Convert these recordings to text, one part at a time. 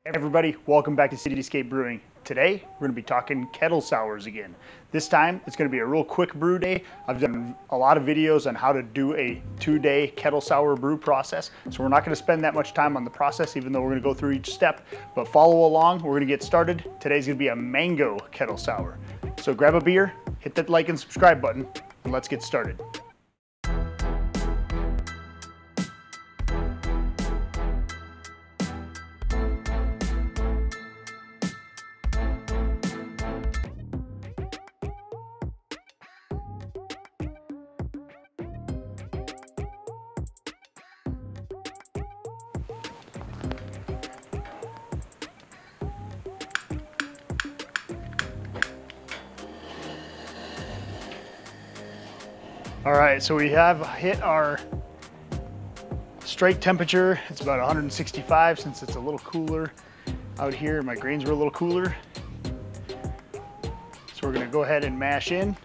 Hey everybody, welcome back to Cityscape Brewing. Today, we're going to be talking kettle sours again. This time, it's going to be a real quick brew day. I've done a lot of videos on how to do a 2-day kettle sour brew process, so we're not going to spend that much time on the process, even though we're going to go through each step. But follow along, we're going to get started. Today's going to be a mango kettle sour. So grab a beer, hit that like and subscribe button, and let's get started. All right, so we have hit our strike temperature. It's about 165 since it's a little cooler out here. My grains were a little cooler. So we're gonna go ahead and mash in.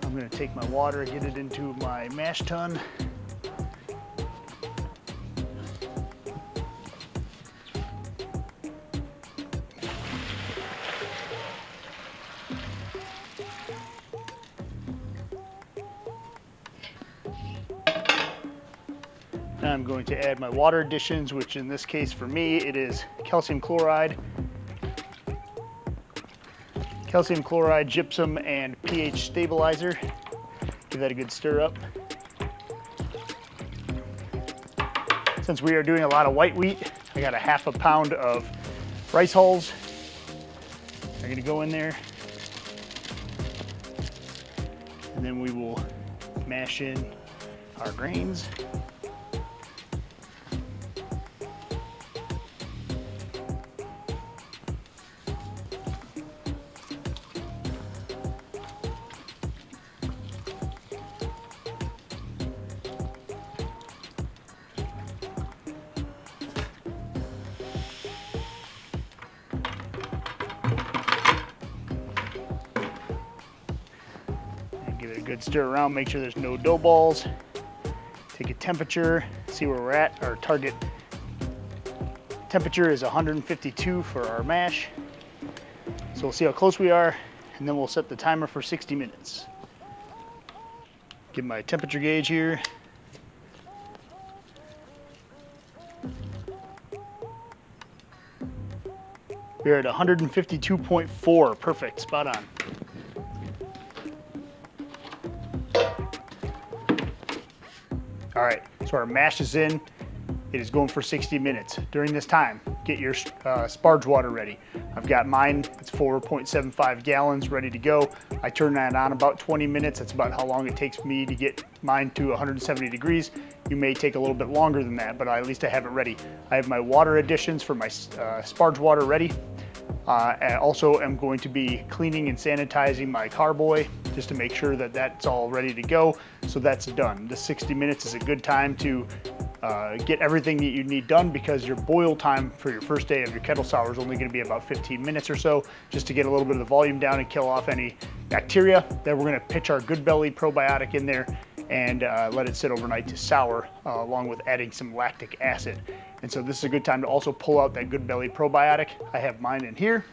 I'm gonna take my water, get it into my mash tun. I'm going to add my water additions, which in this case for me, it is calcium chloride, gypsum, and pH stabilizer. Give that a good stir up. Since we are doing a lot of white wheat, I got a half a pound of rice hulls. I'm gonna go in there. And then we will mash in our grains. Give it a good stir around, make sure there's no dough balls. Take a temperature, see where we're at. Our target temperature is 152 for our mash. So we'll see how close we are, and then we'll set the timer for 60 minutes. Give my temperature gauge here. We're at 152.4, perfect, spot on. All right, so our mash is in. It is going for 60 minutes. During this time, get your sparge water ready. I've got mine, it's 4.75 gallons ready to go. I turn that on about 20 minutes. That's about how long it takes me to get mine to 170 degrees. You may take a little bit longer than that, but at least I have it ready. I have my water additions for my sparge water ready. I also am going to be cleaning and sanitizing my carboy just to make sure that that's all ready to go. So that's done. The 60 minutes is a good time to get everything that you need done, because your boil time for your first day of your kettle sour is only going to be about 15 minutes or so, just to get a little bit of the volume down and kill off any bacteria. Then we're going to pitch our Goodbelly Probiotic in there and let it sit overnight to sour, along with adding some lactic acid. And so this is a good time to also pull out that Goodbelly Probiotic. I have mine in here.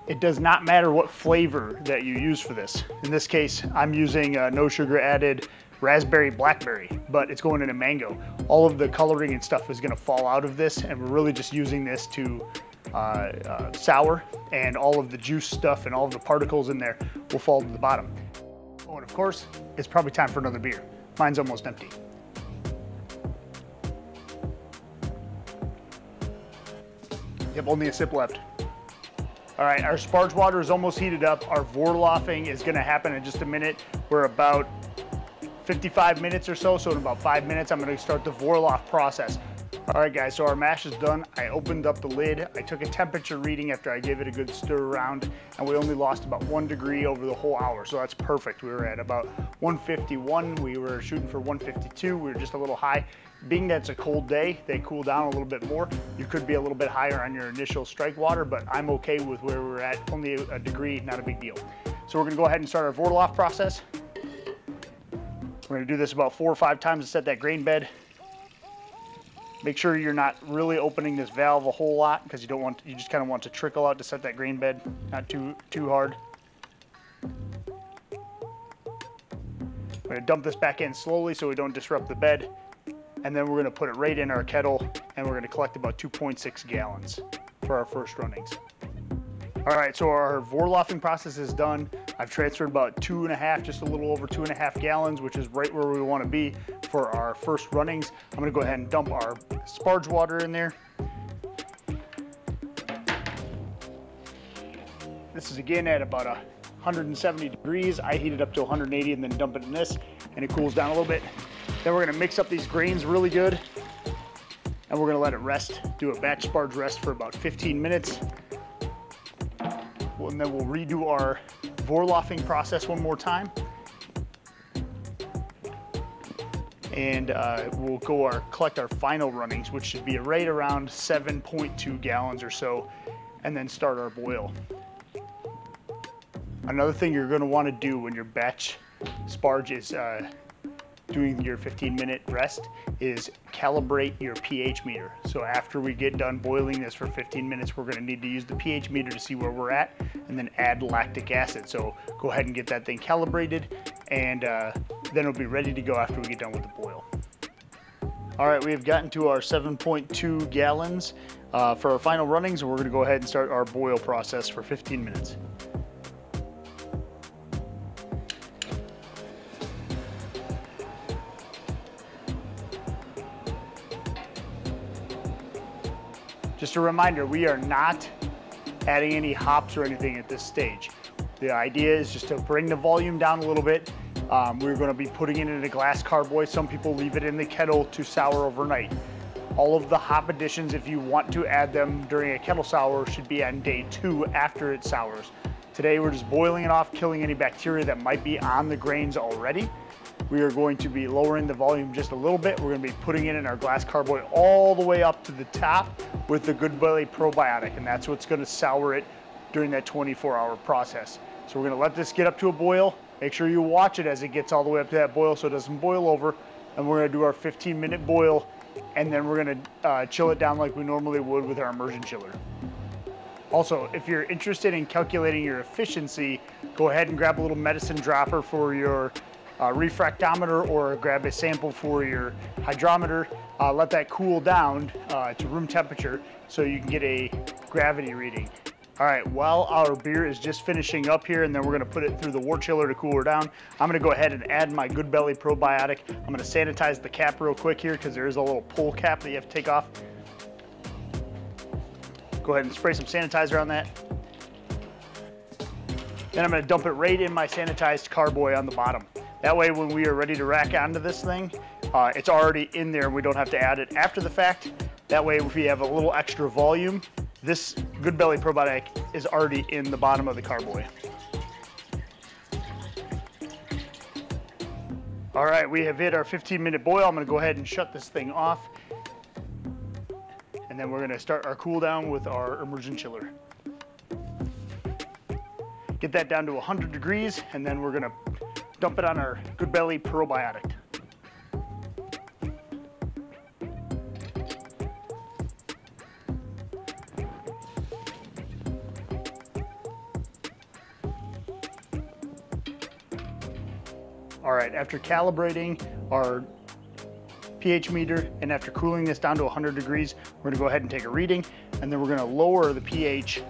It does not matter what flavor that you use for this. In this case, I'm using no sugar added raspberry blackberry, but it's going into mango. All of the coloring and stuff is gonna fall out of this, and we're really just using this to sour, and all of the juice stuff and all of the particles in there will fall to the bottom. Oh, and of course, it's probably time for another beer. Mine's almost empty. Yep, only a sip left. All right, our sparge water is almost heated up. Our vorlaughing is gonna happen in just a minute. We're about 55 minutes or so, so in about 5 minutes, I'm gonna start the vorlaugh process. All right guys, so our mash is done. I opened up the lid. I took a temperature reading after I gave it a good stir around, and we only lost about 1 degree over the whole hour, so that's perfect. We were at about 151. We were shooting for 152. We were just a little high. Being that it's a cold day, they cool down a little bit more. You could be a little bit higher on your initial strike water, but I'm okay with where we're at. Only a degree, not a big deal. So we're gonna go ahead and start our vorlaugh process. We're gonna do this about 4 or 5 times to set that grain bed. Make sure you're not really opening this valve a whole lot because you just kind of want to trickle out to set that grain bed, not too hard. We're gonna dump this back in slowly so we don't disrupt the bed. And then we're gonna put it right in our kettle and we're gonna collect about 2.6 gallons for our first runnings. All right, so our Vorlofing process is done. I've transferred about 2.5, just a little over 2.5 gallons, which is right where we want to be for our first runnings. I'm going to go ahead and dump our sparge water in there. This is again at about 170 degrees. I heat it up to 180 and then dump it in this, and it cools down a little bit. Then we're going to mix up these grains really good, and we're going to let it rest, do a batch sparge rest for about 15 minutes. And then we'll redo our Vorlofing process one more time. And we'll collect our final runnings, which should be right around 7.2 gallons or so, and then start our boil. Another thing you're going to want to do when your batch sparge is doing your 15-minute rest is calibrate your pH meter. So after we get done boiling this for 15 minutes, we're going to need to use the pH meter to see where we're at and then add lactic acid. So go ahead and get that thing calibrated, and then it'll be ready to go after we get done with the boil. All right, we have gotten to our 7.2 gallons for our final runnings, and we're going to go ahead and start our boil process for 15 minutes. Just a reminder, we are not adding any hops or anything at this stage. The idea is just to bring the volume down a little bit. We're going to be putting it in a glass carboy. Some people leave it in the kettle to sour overnight. All of the hop additions, if you want to add them during a kettle sour, should be on day 2 after it sours. Today we're just boiling it off, killing any bacteria that might be on the grains already. We are going to be lowering the volume just a little bit. We're going to be putting it in our glass carboy all the way up to the top with the Goodbelly Probiotic, and that's what's going to sour it during that 24-hour process. So we're going to let this get up to a boil. Make sure you watch it as it gets all the way up to that boil so it doesn't boil over. And we're going to do our 15-minute boil, and then we're going to chill it down like we normally would with our immersion chiller. Also, if you're interested in calculating your efficiency, go ahead and grab a little medicine dropper for your refractometer, or grab a sample for your hydrometer. Let that cool down to room temperature so you can get a gravity reading. All right, while our beer is just finishing up here, and then we're gonna put it through the wort chiller to cool her down, I'm gonna go ahead and add my Goodbelly Probiotic. I'm gonna sanitize the cap real quick here because there is a little pull cap that you have to take off. Go ahead and spray some sanitizer on that. Then I'm gonna dump it right in my sanitized carboy on the bottom. That way, when we are ready to rack onto this thing, it's already in there and we don't have to add it after the fact. That way, if we have a little extra volume, this Goodbelly Probiotic is already in the bottom of the carboy. All right, we have hit our 15-minute boil. I'm gonna go ahead and shut this thing off. And then we're gonna start our cool down with our immersion chiller. Get that down to 100 degrees, and then we're gonna dump it on our Goodbelly Probiotic. All right, after calibrating our pH meter and after cooling this down to 100 degrees, we're gonna go ahead and take a reading, and then we're gonna lower the pH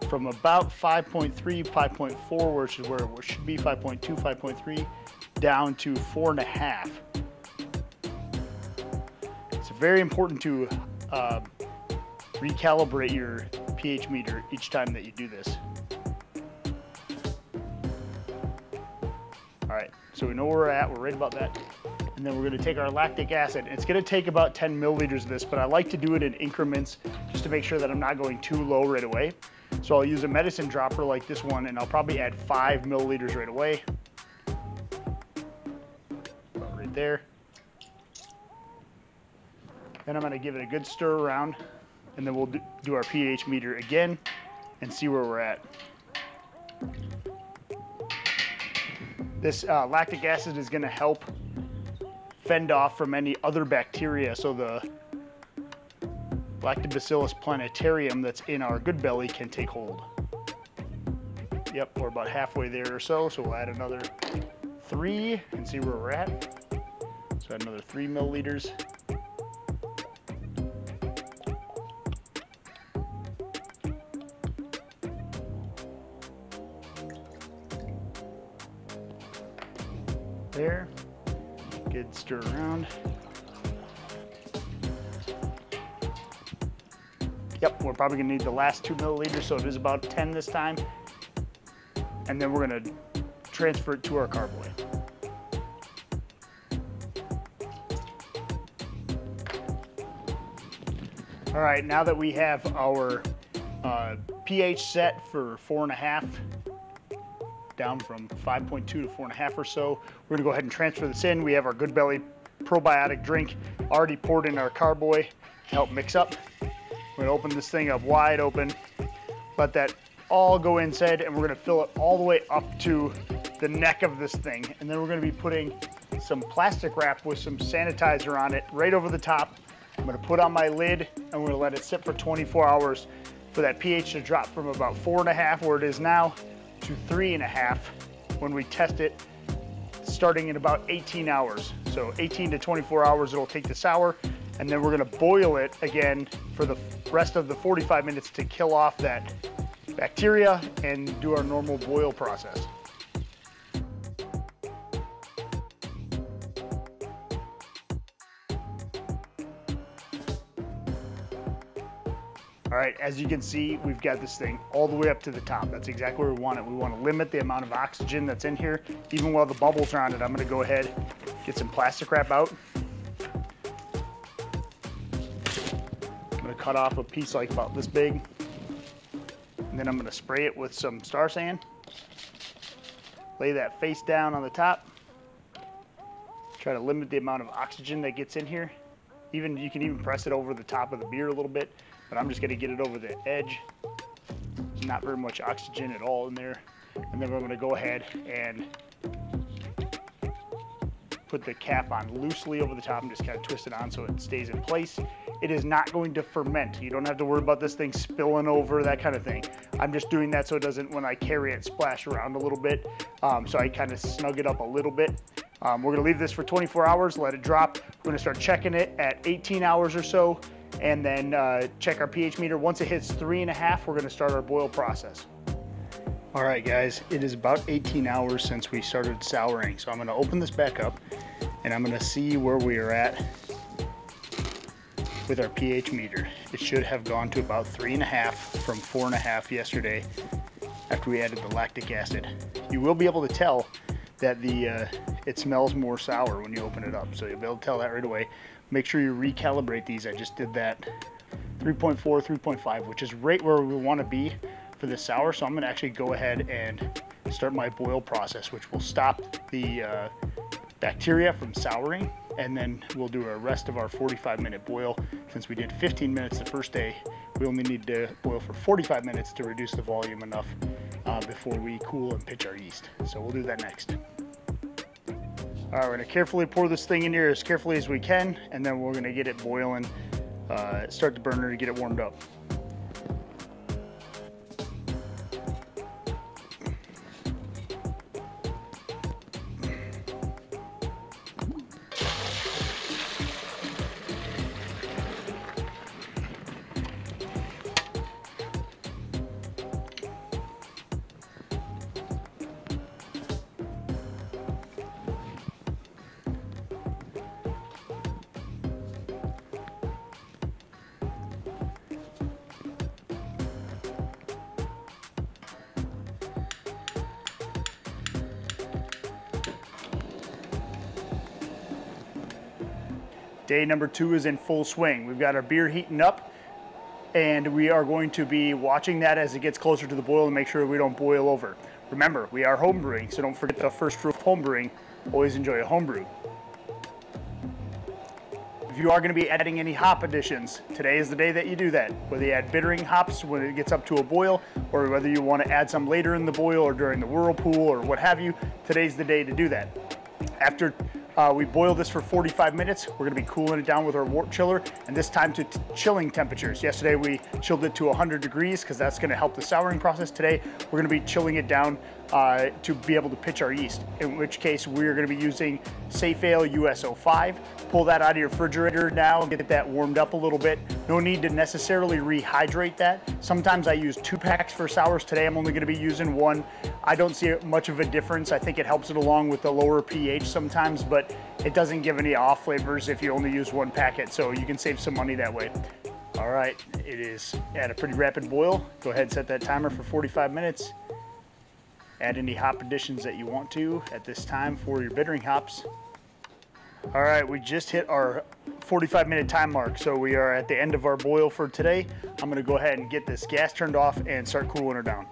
from about 5.3, 5.4, which is where it should be, 5.2, 5.3, down to 4.5. It's very important to recalibrate your pH meter each time that you do this. All right, so we know where we're at, we're right about that. And then we're gonna take our lactic acid. It's gonna take about 10 milliliters of this, but I like to do it in increments just to make sure that I'm not going too low right away. So I'll use a medicine dropper like this one, and I'll probably add 5 milliliters right away. About right there. Then I'm gonna give it a good stir around, and then we'll do our pH meter again and see where we're at. This lactic acid is gonna help fend off from any other bacteria, so Lactobacillus plantarum that's in our Goodbelly can take hold. Yep, we're about halfway there or so, so we'll add another 3 and see where we're at. So add another 3 milliliters. There, good stir around. Yep, we're probably gonna need the last 2 milliliters, so it is about 10 this time. And then we're gonna transfer it to our carboy. All right, now that we have our pH set for 4.5, down from 5.2 to 4.5 or so, we're gonna go ahead and transfer this in. We have our Goodbelly Probiotic Drink already poured in our carboy to help mix up. We're gonna open this thing up wide open, let that all go inside, and we're gonna fill it all the way up to the neck of this thing. And then we're gonna be putting some plastic wrap with some sanitizer on it right over the top. I'm gonna put on my lid and we're gonna let it sit for 24 hours for that pH to drop from about 4.5 where it is now to 3.5 when we test it, starting in about 18 hours. So 18 to 24 hours it'll take to sour, and then we're gonna boil it again for the rest of the 45 minutes to kill off that bacteria and do our normal boil process. All right, as you can see, we've got this thing all the way up to the top. That's exactly where we want it. We want to limit the amount of oxygen that's in here. Even while the bubbles are on it, I'm gonna go ahead, get some plastic wrap out. I'm gonna cut off a piece like about this big. And then I'm gonna spray it with some Star San. Lay that face down on the top. Try to limit the amount of oxygen that gets in here. You can even press it over the top of the beer a little bit, but I'm just gonna get it over the edge. Not very much oxygen at all in there. And then I'm gonna go ahead and put the cap on loosely over the top and just kind of twist it on so it stays in place. It is not going to ferment. You don't have to worry about this thing spilling over, that kind of thing. I'm just doing that so it doesn't, when I carry it, splash around a little bit. So I kind of snug it up a little bit. We're gonna leave this for 24 hours, let it drop. We're gonna start checking it at 18 hours or so, and then check our pH meter. Once it hits 3.5, we're gonna start our boil process. All right, guys, it is about 18 hours since we started souring. So I'm gonna open this back up and I'm gonna see where we are at with our pH meter. It should have gone to about 3.5 from 4.5 yesterday after we added the lactic acid. You will be able to tell that it smells more sour when you open it up. So you'll be able to tell that right away. Make sure you recalibrate these. I just did that 3.4, 3.5, which is right where we want to be for the sour. So I'm gonna actually go ahead and start my boil process, which will stop the bacteria from souring. And then we'll do a rest of our 45-minute boil. Since we did 15 minutes the first day, we only need to boil for 45 minutes to reduce the volume enough before we cool and pitch our yeast. So we'll do that next. All right, we're gonna carefully pour this thing in here as carefully as we can, and then we're gonna get it boiling, start the burner to get it warmed up. Day number 2 is in full swing. We've got our beer heating up, and we are going to be watching that as it gets closer to the boil and make sure we don't boil over. Remember, we are home brewing, so don't forget the first rule of home brewing: always enjoy a home brew. If you are going to be adding any hop additions, today is the day that you do that. Whether you add bittering hops when it gets up to a boil, or whether you want to add some later in the boil or during the whirlpool or what have you, today's the day to do that. After We boil this for 45 minutes. We're gonna be cooling it down with our wort chiller, and this time to chilling temperatures. Yesterday we chilled it to 100 degrees because that's gonna help the souring process. Today we're gonna be chilling it down to be able to pitch our yeast, in which case we're gonna be using Safeale US05. Pull that out of your refrigerator now, get that warmed up a little bit. No need to necessarily rehydrate that. Sometimes I use 2 packs for sours. Today I'm only gonna be using 1. I don't see much of a difference. I think it helps it along with the lower pH sometimes, but it doesn't give any off flavors if you only use 1 packet, so you can save some money that way. All right, it is at a pretty rapid boil. Go ahead and set that timer for 45 minutes. Add any hop additions that you want to at this time for your bittering hops. All right, we just hit our 45-minute time mark, so we are at the end of our boil for today. I'm gonna go ahead and get this gas turned off and start cooling her down.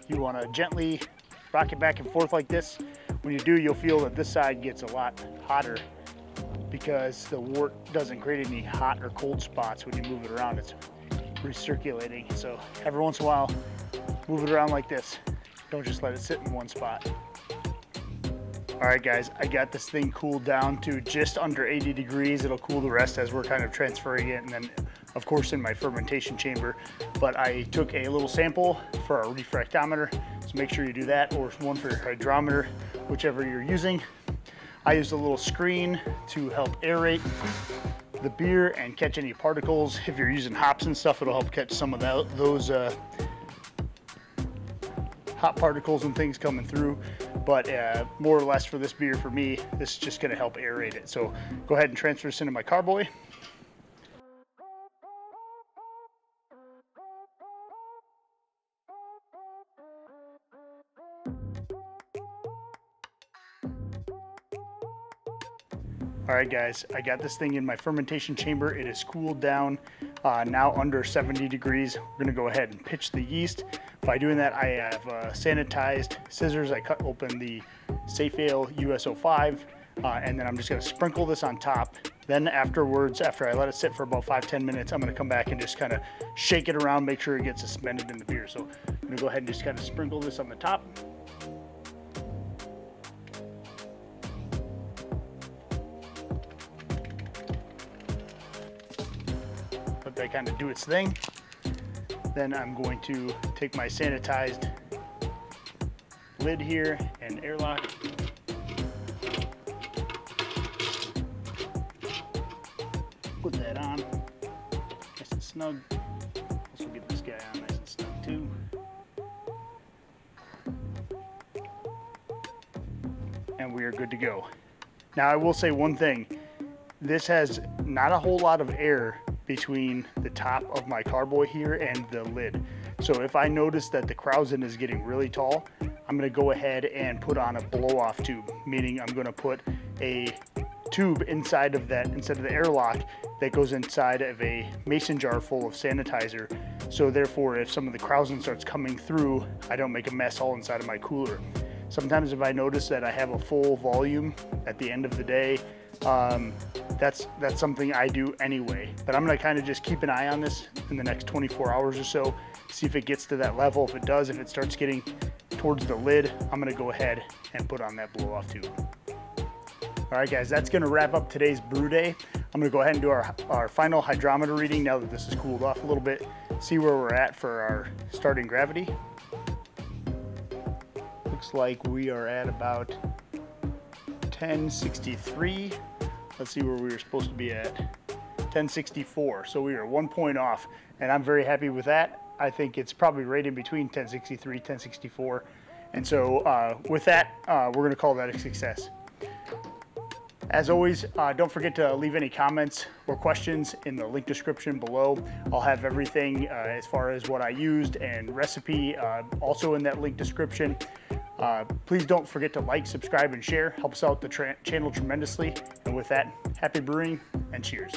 You wanna gently rock it back and forth like this. When you do, you'll feel that this side gets a lot hotter because the wort doesn't create any hot or cold spots when you move it around. It's recirculating. So every once in a while, move it around like this. Don't just let it sit in one spot. All right, guys, I got this thing cooled down to just under 80 degrees. It'll cool the rest as we're kind of transferring it, and then of course in my fermentation chamber. But I took a little sample for our refractometer, so make sure you do that, or one for your hydrometer, whichever you're using. I used a little screen to help aerate the beer and catch any particles. If you're using hops and stuff, it'll help catch some of those hop particles and things coming through. But more or less for this beer, for me, this is just gonna help aerate it. So go ahead and transfer this into my carboy. All right, guys, I got this thing in my fermentation chamber. It is cooled down now under 70 degrees. We're gonna go ahead and pitch the yeast. By doing that, I have sanitized scissors. I cut open the Safeale US05, and then I'm just gonna sprinkle this on top. Then afterwards, after I let it sit for about 5-10 minutes, I'm gonna come back and just kind of shake it around, make sure it gets suspended in the beer. So I'm gonna go ahead and just kind of sprinkle this on the top. Let that kind of do its thing. Then I'm going to take my sanitized lid here and airlock. Put that on, nice and snug. Also get this guy on nice and snug too. And we are good to go. Now I will say one thing. This has not a whole lot of air between the top of my carboy here and the lid. So if I notice that the krausen is getting really tall, I'm gonna go ahead and put on a blow-off tube, meaning I'm gonna put a tube inside of that, instead of the airlock, that goes inside of a mason jar full of sanitizer. So therefore, if some of the krausen starts coming through, I don't make a mess all inside of my cooler. Sometimes if I notice that I have a full volume at the end of the day, that's something I do anyway. But I'm gonna kind of just keep an eye on this in the next 24 hours or so, see if it gets to that level. If it does, if it starts getting towards the lid, I'm gonna go ahead and put on that blow-off tube. All right, guys, that's gonna wrap up today's brew day. I'm gonna go ahead and do our final hydrometer reading now that this is cooled off a little bit, see where we're at for our starting gravity. Looks like we are at about 1063. Let's see where we were supposed to be at. 1064. So we are 1 point off, and I'm very happy with that. I think it's probably right in between 1063, 1064. And so with that, we're going to call that a success. As always, don't forget to leave any comments or questions in the link description below. I'll have everything as far as what I used and recipe also in that link description. Please don't forget to like, subscribe, and share. Helps out the channel tremendously. And with that, happy brewing and cheers.